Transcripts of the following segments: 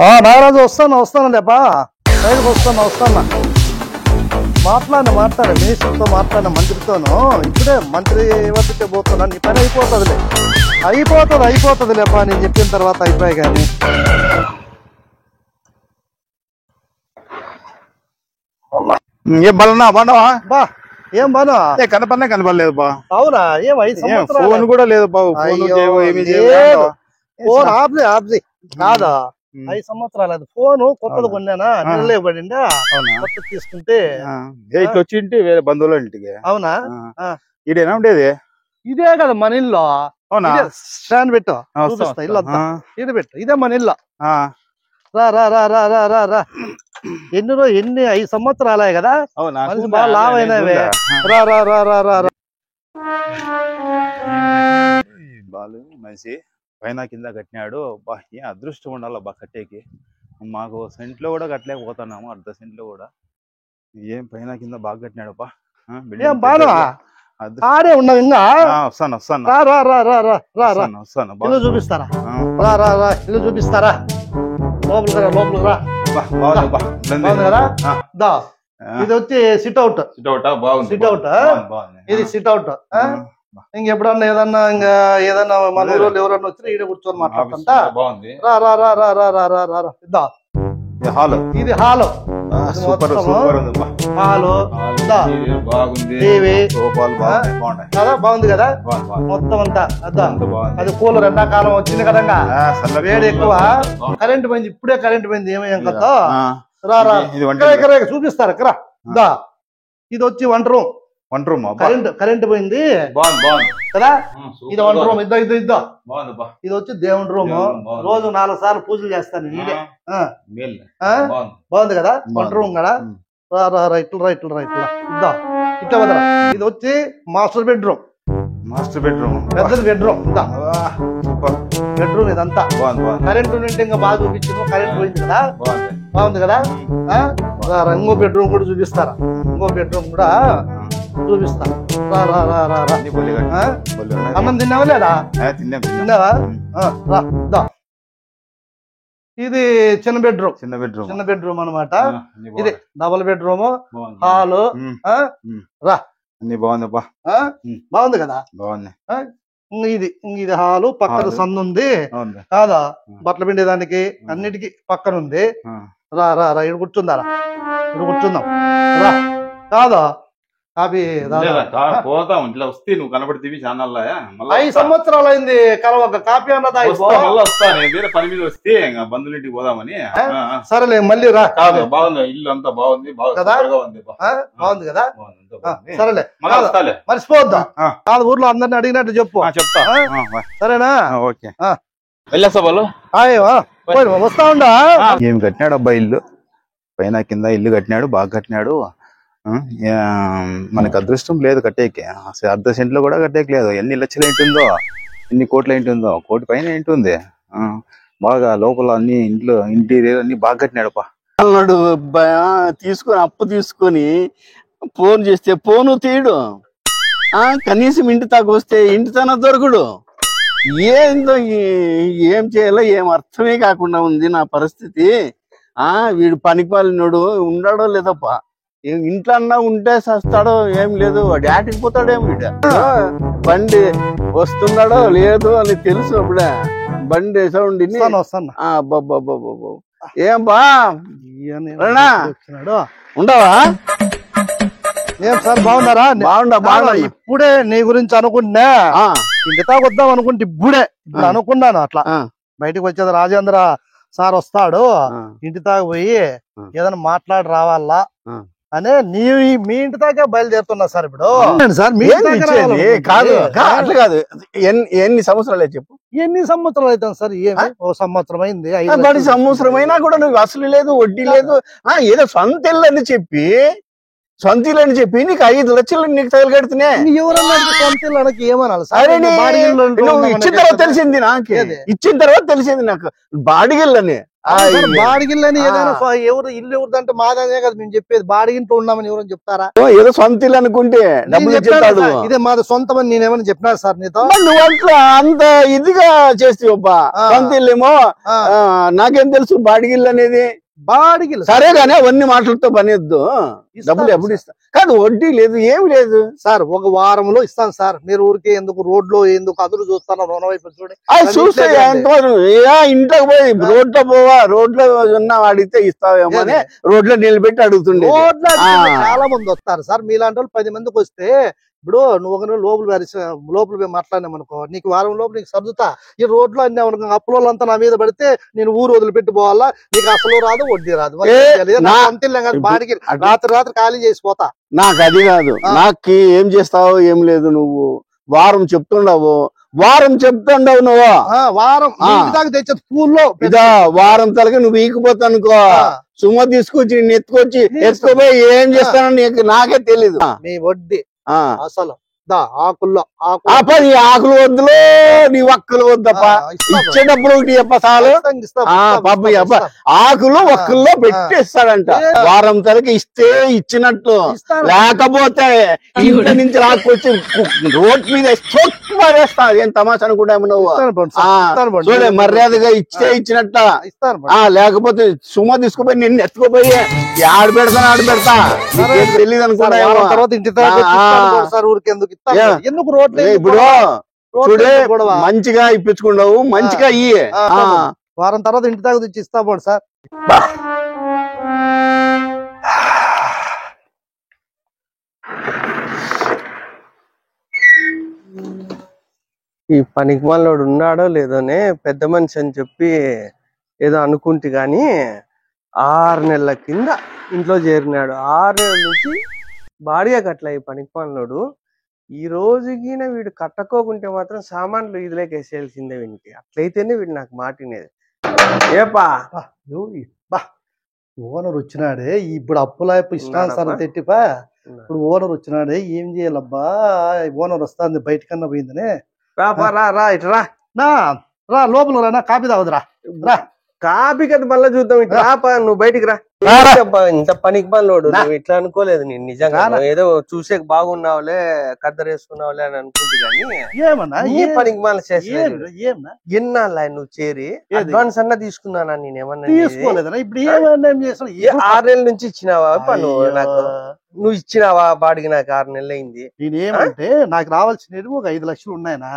నాగరాజు వస్తాను లేపా బయటకు వస్తాను మాట్లాడే మినిస్టర్తో మాట్లాడిన మంత్రితోను ఇప్పుడే మంత్రి వద్దకే పోతున్నా నీ పని అయిపోతుంది లేపా నేను చెప్పిన తర్వాత అయిపోయాయి కానీ ఏం బలనా బాగున్నావా బా ఏం బాను కనపడలేదు బా అవునా ఏం 5 సంవత్సరాలు ఫోన్ కూడా లేదు బాబు ఫోన్ ఆబ్ది కాదా 5 సంవత్సరాలు అది ఫోను కొత్తది కొన్నానా నెలలే పడిందా కొత్త తీసుకుంటే ఇట్లా వచ్చింటి వేరే బంధువుల ఇంటికి. అవునా ఇదేనా ఉండేది? ఇదే కదా మన ఇల్లు. అవునా? స్టాండ్ పెట్టు చూపిస్తా ఇల్లు అంతా ఇది పెట్టు ఇదే మన ఇల్లు. రా రా రా రా రా రా రా ఎన్ని 5 సంవత్సరాలే కదా మనిషి బాగా లావ్ అయినవే. రా రా రా రా రా రా బాలు మనిషి పైన కింద కట్టినాడు. బా ఏం అదృష్టం ఉండాలి బా కట్టేకి. మాకు సెంట్లో కూడా కట్టలేకపోతున్నాము, అర్ధ సెంట్లో కూడా. ఏం పైన కింద బాగా కట్టినాడు బా. ఆడే ఉండవు ఇంకా. వస్తాను ఇల్లు చూపిస్తారా? రా రా రా ఇల్లు చూపిస్తారా? లోపలికి రా. బాగుంది కదా? దా ఇది వచ్చి సిట్ అవుట్. ఇది సిట్ అవుట్. ఇంకెప్పుడన్నా ఏదన్నా మన ఊళ్ళో ఎవరన్నా వచ్చినా ఈడ కూర్చొని మాట్లాడుతుంటా. రా రా రా రా రా రా రా రా ఇద్దా ఇది హాలు. హాలు టీవీ కదా బాగుంది కదా మొత్తం అంతా. అది కూలర్ ఎండాకాలం వచ్చింది కదంగా వేడి ఎక్కువ. కరెంట్ పోయింది ఇప్పుడే కరెంట్ పోయింది. ఏమేం కదా రా రా చూపిస్తారు రా. దా ఇది వచ్చి వంట రూమ్. కరెంట్ పోయింది కదా. ఇది వంట రూమ్. ఇది వచ్చి దేవుని రూమ్. రోజు 4 సార్లు పూజలు చేస్తాను నేనే. బాగుంది కదా వంట రూమ్ కదా. రా రా రా ఇట్లా ఇద్దా ఇట్లా వదరా. ఇది వచ్చి మాస్టర్ బెడ్రూమ్. పెద్దది బెడ్రూమ్. బెడ్రూమ్ ఇదంతా కరెంట్ ఉంటే ఇంకా బాగా చూపించింది. కరెంట్ పోయింది కదా బాగుంది కదా. ఇంకో బెడ్రూమ్ కూడా చూపిస్తారా? ఇంకో బెడ్రూమ్ కూడా చూపిస్తా. రా రా రా రా రా. అన్నం తిన్నావా లేదా? తిన్నావా? రా దా ఇది చిన్న బెడ్రూమ్ అనమాట. ఇది డబుల్ బెడ్రూమ్ హాలు. రా బాగుంది కదా. ఇది హాలు. పక్కన సందు ఉంది కాదా బట్టలు పిండేదానికి అన్నిటికీ పక్కన ఉంది. రా రా రా ఇక్కడ కూర్చుందారా? ఇక్కడ కూర్చుందాం రా కాదా. కాపీ పోతాం ఇట్లా వస్తే నువ్వు కనబడితే ఛానల్ 5 సంవత్సరాలు అయింది కలవక. కాపీ అన్నదా వేరే పని మీద వస్తే బంధువుల ఇంటికి పోదామని. సరేలే మళ్ళీ రా. బాగుంది ఇల్లు అంతా బాగుంది బాగుంది కదా. సరేలే మర్చిపోవద్దా. కాదు ఊర్లో అందరిని అడిగినట్టు చెప్తా. సరేనా? వెళ్ళేస్తా వాళ్ళు. వస్తా ఉండా. ఏమి కట్టినాడు అబ్బా ఇల్లు. పైన కింద ఇల్లు కట్టినాడు బాగా కట్టినాడు. మనకు అదృష్టం లేదు కట్టేకి. అర్ధ సెంట్లో కూడా కట్టేకి లేదు. ఎన్ని లక్షలు ఏంటుందో, ఎన్ని కోట్లు ఏంటుందో. కోటి పైన ఏంటుంది. బాగా లోపల అన్ని ఇంటీరియర్ అన్ని బాగా కట్టినాడు అన్నాడు. అప్పు తీసుకొని ఫోన్ చేస్తే ఫోను తీయడు. కనీసం ఇంటి దాకా వస్తే ఇంటి తన దొరకడు. ఏందో ఏం చేయాలో ఏం అర్థమే కాకుండా ఉంది నా పరిస్థితి. వీడు పనికి వాళ్ళినోడు ఉన్నాడో లేదప్ప. ఇంట్లో అన్నా ఉంటే సస్తాడో ఏం లేదు. వాడు ఆటికి పోతాడేమో. వీడు బండి వస్తున్నాడో లేదు అని తెలుసు. అప్పుడే బండి సౌండ్ ఏం బా ఉండవా? ఏం సార్ బాగున్నారా? బాగుండా. ఇప్పుడే నీ గురించి అనుకుంటున్నా. ఇంటితా వద్దాం అనుకుంటే ఇప్పుడు అనుకున్నాను. అట్లా బయటకు వచ్చేది రాజేంద్ర సార్ వస్తాడు ఇంటి దాకా పోయి ఏదైనా మాట్లాడి రావాలా అనే మీ ఇంటి దాకా బయలుదేరుతున్నా సార్. ఇప్పుడు సార్ కాదు అట్లా కాదు. ఎన్ని సంవత్సరాలు చెప్పు? ఎన్ని సంవత్సరాలు అవుతాను సార్? ఏమి 1 సంవత్సరం అయింది. 10 సంవత్సరం అయినా కూడా నువ్వు అసలు లేదు వడ్డీ లేదు. ఏదో సొంత ఇల్లు అని చెప్పి నీకు 5 లక్షలు నీకు తగలగడుతున్నాయి. ఎవరన్నా సొంత ఇల్లు ఏమనాలి? ఇచ్చిన తర్వాత తెలిసింది నాకు బాడిగిల్లని. బాడిగిల్లని ఏదైనా ఎవరు ఇల్లు ఎవరిదంటే మాదనే కదా మేము చెప్పేది. బాడిగింట్లో ఉన్నామని ఎవరని చెప్తారా? ఏదో సొంత ఇల్లు అనుకుంటే డబ్బులు ఇచ్చేస్తాడు. ఇదే మాది సొంతమని నేనేమని చెప్పినా సార్ నీతో? నువ్వు అట్లా అంత ఇదిగా చేస్తావబ్బా. సొంత ఇల్లేమో నాకేం తెలుసు బాడిగిల్లు అనేది. బాడిగిల్లు సరే కానీ అవన్నీ మాటలతో పనివద్దు. డబ్బులు ఎప్పుడు ఇస్తా కాదు, వడ్డీ లేదు ఏమి లేదు సార్. ఒక వారంలో ఇస్తాను సార్. మీరు ఊరికే ఎందుకు రోడ్లో ఎందుకు అదురు చూస్తాను? రుణ వైపు చూడండి. చూస్తే ఇంట్లోకి పోయి రోడ్లో పోవా, రోడ్లో ఉన్న అడిగితే ఇస్తావేమో అని రోడ్లో నిలబెట్టి అడుగుతుండే. రోడ్లో చాలా మంది వస్తారు సార్. మీలాంటి వాళ్ళు 10 మందికి వస్తే ఇప్పుడు నువ్వు ఒక లోపల మాట్లాడినామనుకో, నీకు వారం లోపల నీకు సర్దుతా. ఈ రోడ్లో అన్నీ అప్పులంతా నా మీద పడితే నేను ఊరు వదిలిపెట్టి పోవాలా? నీకు అసలు రాదు, వడ్డీ రాదు. బాడికి రాత్రి ఖాళీ చేసిపోతా. నాకు అది కాదు. నాకు ఏం చేస్తావు ఏం లేదు. నువ్వు వారం చెప్తుండవు నువ్వు. వారం తెచ్చే స్కూల్లో ఇదా వారం తలకి నువ్వు ఈకిపోతా అనుకో, సుమ తీసుకొచ్చి ఎత్తుకొచ్చి ఎత్తుకుపోయి ఏం చేస్తానని నాకే తెలీదు. నీ వడ్డీ అసలు ఆకుల్లో నీ ఆకులు వద్దులో నీ ఒక్కలు వద్దప్ప. ఇచ్చేటప్పుడు చాలు. ఆకులు ఒక్కల్లో పెట్టేస్తాడంట. వారం తరకి ఇస్తే ఇచ్చినట్టు, లేకపోతే ఇంటి నుంచి రాకొచ్చి రోడ్ మీద మారేస్తా. ఏం తమాషా అనుకుంటా నువ్వు? చూడే మర్యాదగా ఇస్తే ఇచ్చినట్ట, లేకపోతే సుమ తీసుకుపోయి నిన్ను ఎత్తుకుపోయి ఆడ పెడతా తెలియదు అనుకుంటా. ఎందుకు రోడ్లు ఇప్పుడు చూడే మంచిగా ఇప్పించుకున్నావు, మంచిగా ఇయ్యే. వారం తర్వాత ఇంటి దాకా తెచ్చి ఇస్తాము సార్. ఈ పనికి మనోడు ఉన్నాడో లేదోనే పెద్ద మనిషి అని చెప్పి ఏదో అనుకుంటే గాని 6 నెలల కింద ఇంట్లో చేరినాడు. 6 నెలల నుంచి బాడిగా కట్ల ఈ పనికి మనోడు. ఈ రోజుకి వీడు కట్టకోకుంటే మాత్రం సామాన్లు ఇదిలోకి వేసేయాల్సిందే వీనికి. అట్లయితేనే వీడు నాకు మాటినేది. ఏపా ఓనర్ వచ్చినాడే ఇప్పుడు అప్పులైపు ఇష్టానుసారం తెట్టిపా. ఇప్పుడు ఓనర్ వచ్చినాడే ఏం చేయాలబ్బా? ఓనర్ వస్తాంది బయటకన్నా పోయిందనే. రా ఇటు రా లోపల రా, కాపీ తాగదురా. రా కాపీ కదా మళ్ళీ చూద్దాం. ఇటు రాపా, నువ్వు బయటికి రా. ఇంత పనికి పనిలోడు నువ్వు ఇట్లా అనుకోలేదు. నేను నిజంగా ఏదో చూసే బాగున్నావులే, కద్దరేసుకున్నావులే అని అనుకుంటే గానీ ఏ పనికి మళ్ళీ చేసేది ఎన్నాళ్ళ నువ్వు చేరి అడ్వాన్స్ అన్నా తీసుకున్నానా? నేనేమన్నా తీసుకోలేదా? ఇప్పుడు 6 నెలల నుంచి ఇచ్చినావా పను నాకు? నువ్వు ఇచ్చినావా బాడికి? నాకు 6 నెలలు అయింది. నేనేమంటే నాకు రావాల్సినవి ఒక 5 లక్షలు ఉన్నాయనా.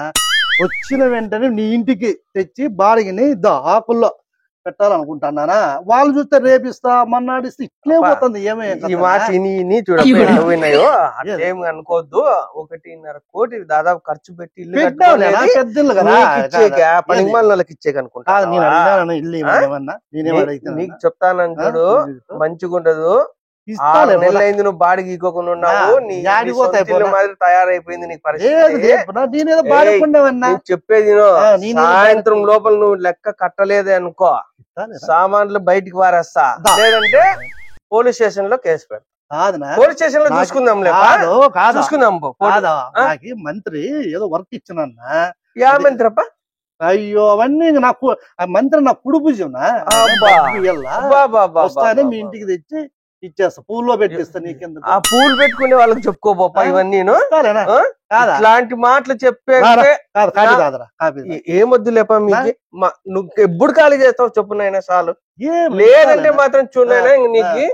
వచ్చిన వెంటనే నీ ఇంటికి తెచ్చి బాడిగిని ఆకుల్లో పెట్టాలనుకుంటున్నానా? వాళ్ళు చూస్తే రేపిస్తా మన్నాడిస్తే ఇట్లే పోతుంది. ఈ మాట చూడన్నాయో అట్లేం అనుకోవద్దు. 1.5 కోటి దాదాపు ఖర్చు పెట్టి ఇల్లు పెద్ద పనికి వాళ్ళకి ఇచ్చేకి అనుకుంటా. నీకు చెప్తానని చూడు, మంచిగా ఉండదు. 6 నెలలు అయింది నువ్వు బాడికి ఇవ్వకుండా ఉన్నావు. నీ మాదిరి తయారైపోయింది నీకు పరిస్థితి. చెప్పేది సాయంత్రం లోపల నువ్వు లెక్క కట్టలేదే అనుకో, సామాన్లు బయటికి వారేస్తా, లేదంటే పోలీస్ స్టేషన్ లో కేసు పెడతా. పోలీస్ స్టేషన్ లో చూసుకుందాం. చూసుకుందాం. మంత్రి ఏదో వర్క్ ఇచ్చినన్నా. యా మంత్రి అప్ప? అయ్యో అవన్నీ నాకు మంత్రి నా కుడుపుజునా. మీ ఇంటికి తెచ్చి ఇచ్చేస్తా, పూల్లో పెట్టిస్తా. నీకెందుకు ఆ పూలు పెట్టుకునే వాళ్ళకి చెప్పుకోపోపా ఇవన్నీ. ఇట్లాంటి మాటలు చెప్పే ఏమొద్దు లేపా మీకు. నువ్వు ఎప్పుడు ఖాళీ చేస్తావు చెప్పునైనా చాలు. లేదంటే మాత్రం చూడైనా నీకు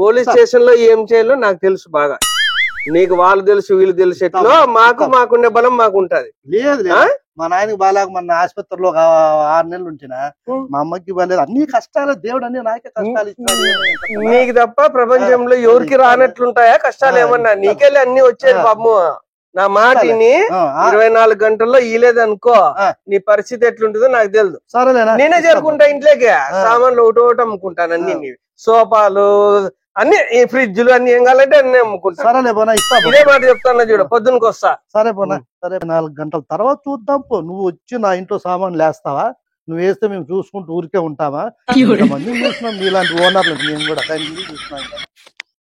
పోలీస్ స్టేషన్ లో ఏం చేయాలో నాకు తెలుసు బాగా. నీకు వాళ్ళు తెలుసు వీళ్ళు తెలుసు. ఎట్లో మాకుండే బలం మాకు ఉంటది. లేదు మా నాయనకి బాగాలేక మన ఆసుపత్రిలో 6 నెలలు ఉంచినా, మా అమ్మకి బాగాలేదు. అన్ని కష్టాలు దేవుడు అన్ని నాకే కష్టాలు ఇస్తాడు. నీకు తప్ప ప్రపంచంలో ఎవరికి రానట్లుంటాయా కష్టాలు? ఏమన్నా నీకెళ్ళి అన్ని వచ్చేది పాపము. నా మాటిని 24 గంటల్లో ఇలేదనుకో నీ పరిస్థితి ఎట్లుంటుందో నాకు తెలుసు. సరేలేనా? నేనే చేరుకుంటా ఇంట్లోకి. సామాన్లు ఒకటి అమ్ముకుంటాను. అన్ని సోఫాలు అన్ని, ఈ ఫ్రిడ్జ్లు అన్ని ఏం కావాలంటే అన్ని అమ్ముకుంటా. సరేలే పోనా, ఇస్తా. ఇదే మాట చెప్తాను చూడ, పొద్దునకి వస్తా. సరే పోనా. సరే 4 గంటల తర్వాత చూద్దాం పో. నువ్వు వచ్చి నా ఇంట్లో సామాన్లు వేస్తావా? నువ్వు వేస్తే మేము చూసుకుంటూ ఊరికే ఉంటామా? మంది చూసినాం మీలాంటి ఓనర్లు. మేము కూడా చూసినాం.